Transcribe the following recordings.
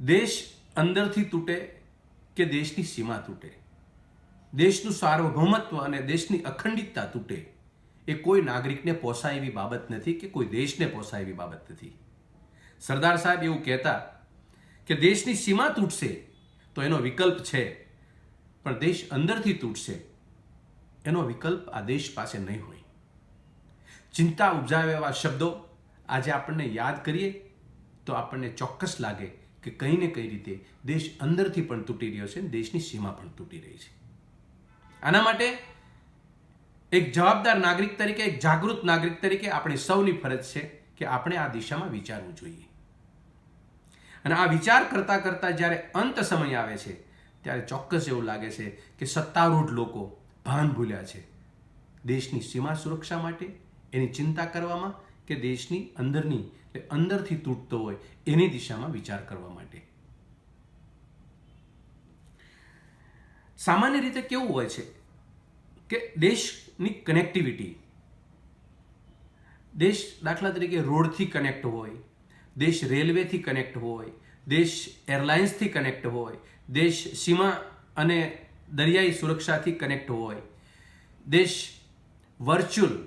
દેશ અંદરથી તૂટે કે દેશની સીમા તૂટે, દેશનું સાર્વભૌમત્વ અને દેશની અખંડિતતા તૂટે, એ કોઈ નાગરિકને પોસાય એવી બાબત નથી કે કોઈ દેશને પોસાય એવી બાબત નથી. સરદાર સાહેબ એવું કહેતા કે દેશની સીમા તૂટશે તો એનો વિકલ્પ છે, પણ દેશ અંદરથી તૂટશે એનો વિકલ્પ આ દેશ પાસે નહીં હોય. ચિંતા ઉપજાવે એવા શબ્દો આજે આપણને યાદ કરીએ તો આપણને ચોક્કસ લાગે કે કંઈ ને કઈ રીતે દેશ અંદરથી પણ તૂટી રહ્યો છે અને દેશની સીમા પણ તૂટી રહી છે. આના માટે એક જવાબદાર નાગરિક તરીકે, એક જાગૃત નાગરિક તરીકે આપણી સૌની ફરજ છે કે આપણે આ દિશામાં વિચારવું જોઈએ. અને આ વિચાર કરતાં કરતાં જ્યારે અંત સમય આવે છે ત્યારે ચોક્કસ એવું લાગે છે કે સત્તારૂઢ લોકો ભાન ભૂલ્યા છે દેશની સીમા સુરક્ષા માટે, એની ચિંતા કરવામાં, કે દેશની અંદરની અંદરથી તૂટતો હોય એની દિશામાં વિચાર કરવા માટે. સામાન્ય રીતે કેવું હોય છે કે દેશની કનેક્ટિવિટી, દેશ દાખલા તરીકે રોડથી કનેક્ટ હોય, દેશ રેલવેથી કનેક્ટ હોય, દેશ એરલાઇન્સથી કનેક્ટ હોય, દેશ સીમા અને દરિયાઈ સુરક્ષાથી કનેક્ટ હોય, દેશ વર્ચ્યુઅલ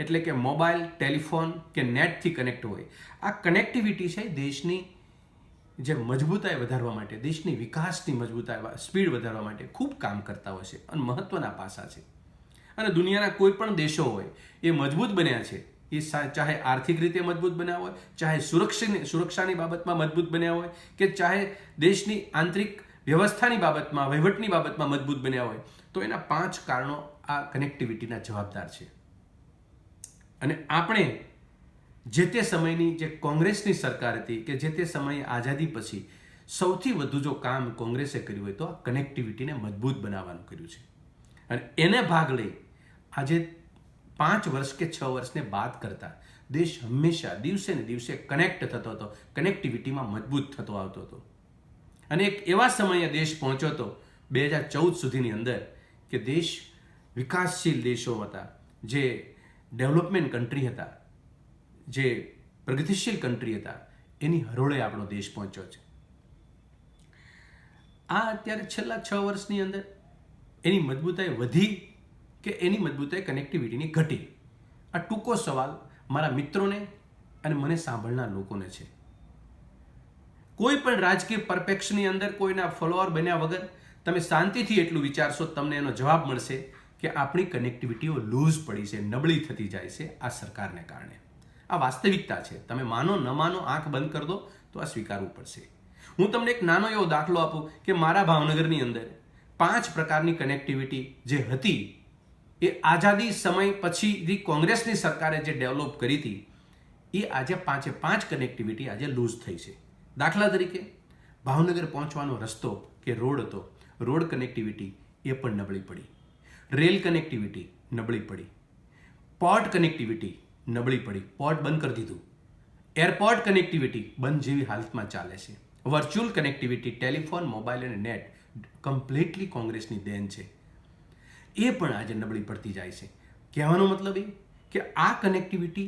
એટલે કે મોબાઈલ, ટેલિફોન કે નેટથી કનેક્ટ હોય. આ કનેક્ટિવિટી છે દેશની જે મજબૂતાઈ વધારવા માટે, દેશની વિકાસની મજબૂતાઈ, સ્પીડ વધારવા માટે ખૂબ કામ કરતા હોય છે અને મહત્વના પાસા છે. અને દુનિયાના કોઈ પણ દેશો હોય એ મજબૂત બન્યા છે, એ ચાહે આર્થિક રીતે મજબૂત બન્યા હોય, ચાહે સુરક્ષાની બાબતમાં મજબૂત બન્યા હોય, કે ચાહે દેશની આંતરિક વ્યવસ્થાની બાબતમાં, વહીવટની બાબતમાં મજબૂત બન્યા હોય, તો એના 5 કારણો આ કનેક્ટિવિટીના જવાબદાર છે. અને આપણે જે તે સમયની જે કોંગ્રેસની સરકાર હતી કે જે તે સમયે આઝાદી પછી સૌથી વધુ જો કામ કોંગ્રેસે કર્યું હોય તો આ કનેક્ટિવિટીને મજબૂત બનાવવાનું કર્યું છે. અને એને ભાગ લઈ આજે 5 વર્ષ કે 6 વર્ષને બાદ કરતા દેશ હંમેશા દિવસે ને દિવસે કનેક્ટ થતો હતો, કનેક્ટિવિટીમાં મજબૂત થતો આવતો હતો. અને એક એવા સમયે દેશ પહોંચ્યો હતો 2014 સુધીની અંદર કે દેશ વિકાસશીલ દેશો હતા, જે ડેવલપમેન્ટ કન્ટ્રી હતા, જે પ્રગતિશીલ કન્ટ્રી હતા, એની હરોળે આપણો દેશ પહોંચ્યો છે. આ અત્યારે છેલ્લા 6 વર્ષની અંદર એની મજબૂતાઈ વધી કે એની મજબૂતાઈ કનેક્ટિવિટીની ઘટી? આ ટૂંકો સવાલ મારા મિત્રોને અને મને સાંભળનાર લોકોને છે. કોઈ પણ રાજકીય પરપેક્ષની અંદર કોઈના ફોલોઅર બન્યા વગર તમે શાંતિથી એટલું વિચારશો, તમને એનો જવાબ મળશે કે આપણી કનેક્ટિવિટીઓ લૂઝ પડી છે, નબળી થતી જાય છે આ સરકારને કારણે. આ વાસ્તવિકતા છે. તમે માનો ન માનો, આંખ બંધ કરી દો તો આ સ્વીકારવું પડશે. હું તમને એક નાનો એવો દાખલો આપું કે મારા ભાવનગરની અંદર 5 પ્રકારની કનેક્ટિવિટી જે હતી એ આઝાદી સમય પછીથી કોંગ્રેસની સરકારે જે ડેવલપ કરી હતી એ આજે 5 કનેક્ટિવિટી આજે લૂઝ થઈ છે. દાખલા તરીકે ભાવનગર પહોંચવાનો રસ્તો કે રોડ હતો, રોડ કનેક્ટિવિટી એ પણ નબળી પડી. રેલ કનેક્ટિવિટી નબળી પડી. પોર્ટ કનેક્ટિવિટી નબળી પડી, પોર્ટ બંધ કરી દીધું. એરપોર્ટ કનેક્ટિવિટી બંધ જેવી હાલતમાં ચાલે છે. વર્ચ્યુઅલ કનેક્ટિવિટી, ટેલિફોન, મોબાઈલ અને નેટ કમ્પ્લીટલી કોંગ્રેસની દેન છે, એ પણ આજે નબળી પડતી જાય છે. કહેવાનો મતલબ એ કે આ કનેક્ટિવિટી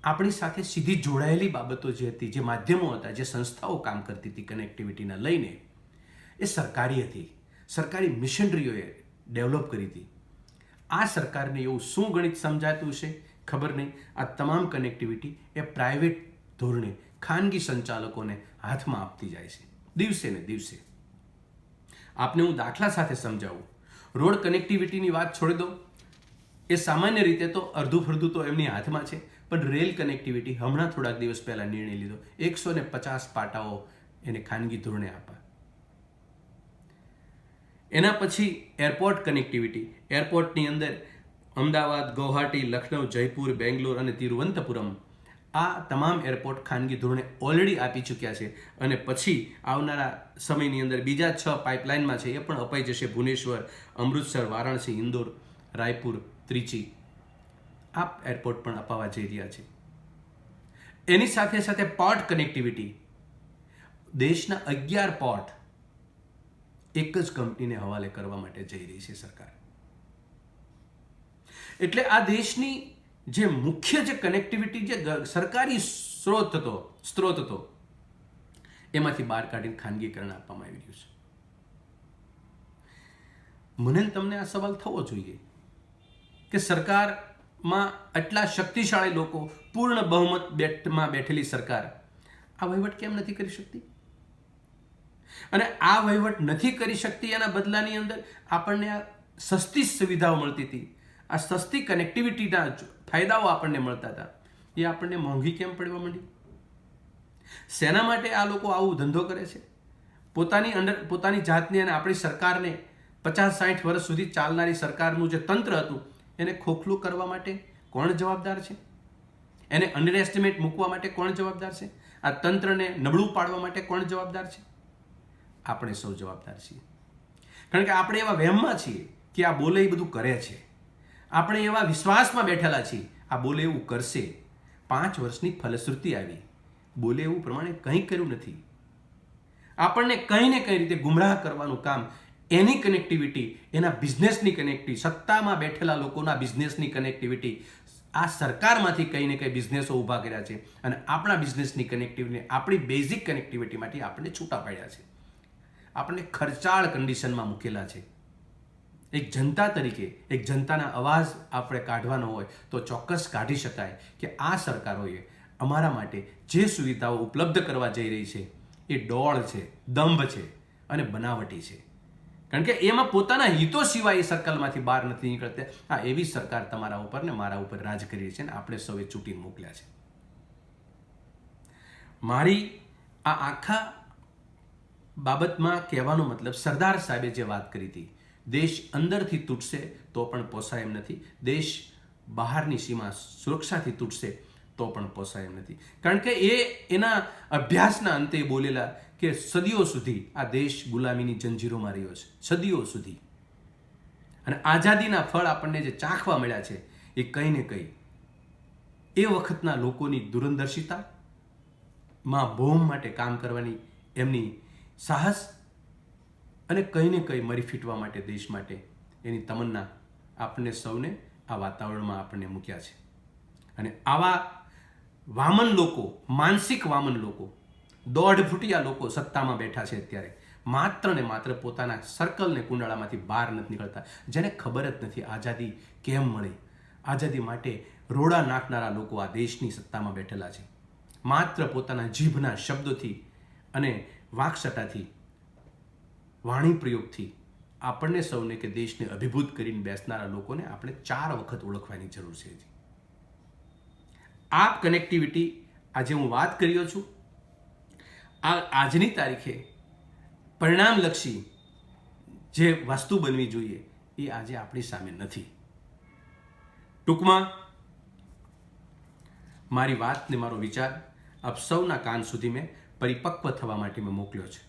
આપણી સાથે સીધી જોડાયેલી બાબતો જે હતી, જે માધ્યમો હતા, જે સંસ્થાઓ કામ કરતી હતી કનેક્ટિવિટીના લઈને, એ સરકારી હતી, સરકારી મિશનરીઓએ ડેવલપ કરી હતી. આ સરકારને એવું શું ગણિત સમજાતું છે ખબર નહીં, આ તમામ કનેક્ટિવિટી એ પ્રાઇવેટ ધોરણે ખાનગી સંચાલકોને હાથમાં આપતી જાય છે દિવસે ને દિવસે. આપને હું દાખલા સાથે સમજાવું. રોડ કનેક્ટિવિટીની વાત છોડી દો, એ સામાન્ય રીતે તો અડધું ફરધું તો એમની હાથમાં છે, પણ રેલ કનેક્ટિવિટી હમણાં થોડાક દિવસ પહેલાં નિર્ણય લીધો 150 પાટાઓ એને ખાનગી ધોરણે આપવા. એના પછી એરપોર્ટ કનેક્ટિવિટી. એરપોર્ટની અંદર અમદાવાદ, ગૌહાટી, લખનઉ, જયપુર, બેંગ્લોર અને તિરુવનંતપુરમ, આ તમામ એરપોર્ટ ખાનગી ધોરણે ઓલરેડી આપી ચૂક્યા છે. અને પછી આવનારા સમયની અંદર બીજા 6 પાઇપલાઇનમાં છે, એ પણ અપાઈ જશે. ભુવનેશ્વર, અમૃતસર, વારાણસી, ઇન્દોર, રાયપુર, ત્રિચી, આ એરપોર્ટ પણ અપાવવા જઈ રહ્યા છે. એની સાથે સાથે પોર્ટ કનેક્ટિવિટી. દેશના 11 પોર્ટ એક જ કંપનીને હવાલે કરવા માટે જઈ રહી છે સરકાર. એટલે આ દેશની જે મુખ્ય જે કનેક્ટિવિટી, જે સરકારી સ્ત્રોત હતો, એમાંથી બહાર કાઢીને ખાનગીકરણ આપવામાં આવી રહ્યું છે. મને તમને આ સવાલ થવો જોઈએ કે સરકારમાં આટલા શક્તિશાળી લોકો, પૂર્ણ બહુમતમાં બેઠેલી સરકાર આ વહીવટ કેમ નથી કરી શકતી? અને આ વહીવટ નથી કરી શકતી એના બદલાની અંદર આપણને આ સસ્તી સુવિધાઓ મળતી હતી, આ સસ્તી કનેક્ટિવિટીના ફાયદાઓ આપણને મળતા હતા, એ આપણને મોંઘી કેમ પડવા માંડી? શેના માટે આ લોકો આવું ધંધો કરે છે? પોતાની જાતને અને આપણી સરકારને 50-60 વર્ષ સુધી ચાલનારી સરકારનું જે તંત્ર હતું એને ખોખલું કરવા માટે કોણ જવાબદાર છે? એને અંડર એસ્ટિમેટ મૂકવા માટે કોણ જવાબદાર છે? આ તંત્રને નબળું પાડવા માટે કોણ જવાબદાર છે? આપણે સૌ જવાબદાર છીએ. કારણ કે આપણે એવા વહેમમાં છીએ કે આ બોલે એ બધું કરે છે. આપણે એવા વિશ્વાસમાં બેઠેલા છીએ આ બોલે એવું કરશે. 5 વર્ષની ફલશ્રુતિ આવી, બોલે એવું પ્રમાણે કંઈ કર્યું નથી. આપણને કંઈ ને કઈ રીતે ગુમરાહ કરવાનું કામ, એની કનેક્ટિવિટી, એના બિઝનેસની કનેક્ટિવિટી, સત્તામાં બેઠેલા લોકોના બિઝનેસની કનેક્ટિવિટી, આ સરકારમાંથી કંઈ ને કંઈ બિઝનેસો ઊભા કર્યા છે અને આપણા બિઝનેસની કનેક્ટિવિટી, આપણી બેઝિક કનેક્ટિવિટીમાંથી આપણને છૂટા પાડ્યા છે. આપણને ખર્ચાળ કન્ડિશનમાં મૂકેલા છે. એક જનતા તરીકે, એક જનતાના અવાજ આપણે કાઢવાનો હોય તો ચોક્કસ કાઢી શકાય કે આ સરકારોએ અમારા માટે જે સુવિધાઓ ઉપલબ્ધ કરવા જઈ રહી છે એ ડોળ છે, દંભ છે અને બનાવટી છે. કારણ કે એમાં પોતાના હિતો સિવાય એ સર્કલમાંથી બહાર નથી નીકળતા. આ એવી સરકાર તમારા ઉપર ને મારા ઉપર રાજ કરી રહી છે ને આપણે સૌએ ચૂંટીને મોકલ્યા છે. મારી આ આખા બાબતમાં કહેવાનો મતલબ, સરદાર સાહેબે જે વાત કરી હતી, દેશ અંદરથી તૂટશે તો પણ પોસાય એમ નથી, દેશ બહારની સીમા સુરક્ષાથી તૂટશે તો પણ પોસાય એમ નથી. કારણ કે એ એના અભ્યાસના અંતે બોલેલા કે સદીઓ સુધી આ દેશ ગુલામીની જંજીરોમાં રહ્યો છે, સદીઓ સુધી. અને આઝાદીના ફળ આપણને જે ચાખવા મળ્યા છે એ કંઈ ને કંઈ એ વખતના લોકોની દૂરંદર્શિતા, માં બોમ માટે કામ કરવાની એમની સાહસ અને કંઈ ને કંઈ મરી ફીટવા માટે દેશ માટે એની તમન્ના આપણને સૌને આ વાતાવરણમાં આપણને મૂક્યા છે. અને આવા વામન લોકો, માનસિક વામન લોકો, 1.5 ફૂટિયા લોકો સત્તામાં બેઠા છે અત્યારે, માત્ર ને માત્ર પોતાના સર્કલને કુંડાળામાંથી બહાર નથી નીકળતા. જેને ખબર જ નથી આઝાદી કેમ મળી, આઝાદી માટે રોડા નાખનારા લોકો આ દેશની સત્તામાં બેઠેલા છે. માત્ર પોતાના જીભના શબ્દોથી અને વાકસટાથી, વાણી પ્રયોગથી આપણને સૌને કે દેશને અભિભૂત કરીને બેસનારા લોકોને આપણે 4 વખત ઓળખવાની જરૂર છે. આ કનેક્ટિવિટી આજે હું વાત કરી રહ્યો છું, આજની તારીખે પરિણામલક્ષી જે વસ્તુ બનવી જોઈએ એ આજે આપણી સામે નથી. ટૂંકમાં મારી વાત ને મારો વિચાર આપ સૌના કાન સુધી મેં પરિપક્વ થવા માટે મેં મોકલ્યો છે.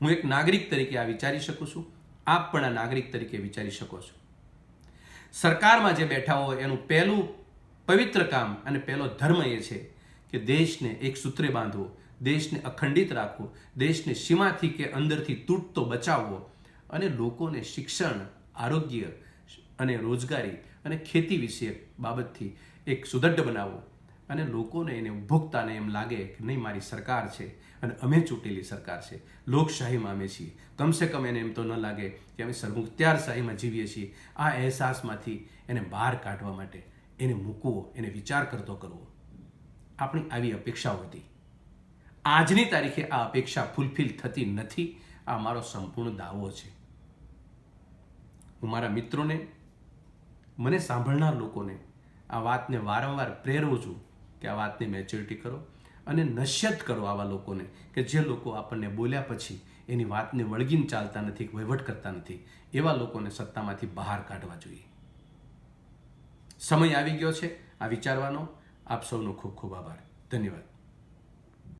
હું એક નાગરિક તરીકે આ વિચારી શકું છું, આપ પણ આ નાગરિક તરીકે વિચારી શકો છો. સરકારમાં જે બેઠા હોય એનું પહેલું પવિત્ર કામ અને પહેલો ધર્મ એ છે કે દેશને એક સૂત્રે બાંધવો, દેશને અખંડિત રાખવો, દેશને સીમાથી કે અંદરથી તૂટતો બચાવવો અને લોકોને શિક્ષણ, આરોગ્ય અને રોજગારી અને ખેતી વિષયક બાબતથી એક સુદૃઢ બનાવવો અને લોકોને એને ઉપભોક્તાને એમ લાગે કે નહીં મારી સરકાર છે અને અમે ચૂંટેલી સરકાર છે, લોકશાહીમાં અમે છીએ. કમસે કમ એને એમ તો ન લાગે કે અમે સરમુખત્યારશાહીમાં જીવીએ છીએ. આ અહેસાસમાંથી એને બહાર કાઢવા માટે એને મૂકવો, એને વિચાર કરતો કરવો, આપણી આવી અપેક્ષાઓ હતી. આજની તારીખે આ અપેક્ષા ફૂલફિલ થતી નથી. આ મારો સંપૂર્ણ દાવો છે. હું મારા મિત્રોને, મને સાંભળનાર લોકોને આ વાતને વારંવાર પ્રેરું છું કે આ વાતને મેચ્યોરિટી કરો અને નશ્યત કરો આવા લોકોને કે જે લોકો આપણને બોલ્યા પછી એની વાતને વળગીને ચાલતા નથી, વહીવટ કરતા નથી. એવા લોકોને સત્તામાંથી બહાર કાઢવા જોઈએ. સમય આવી ગયો છે આ વિચારવાનો. આપ સૌનો ખૂબ ખૂબ આભાર. ધન્યવાદ.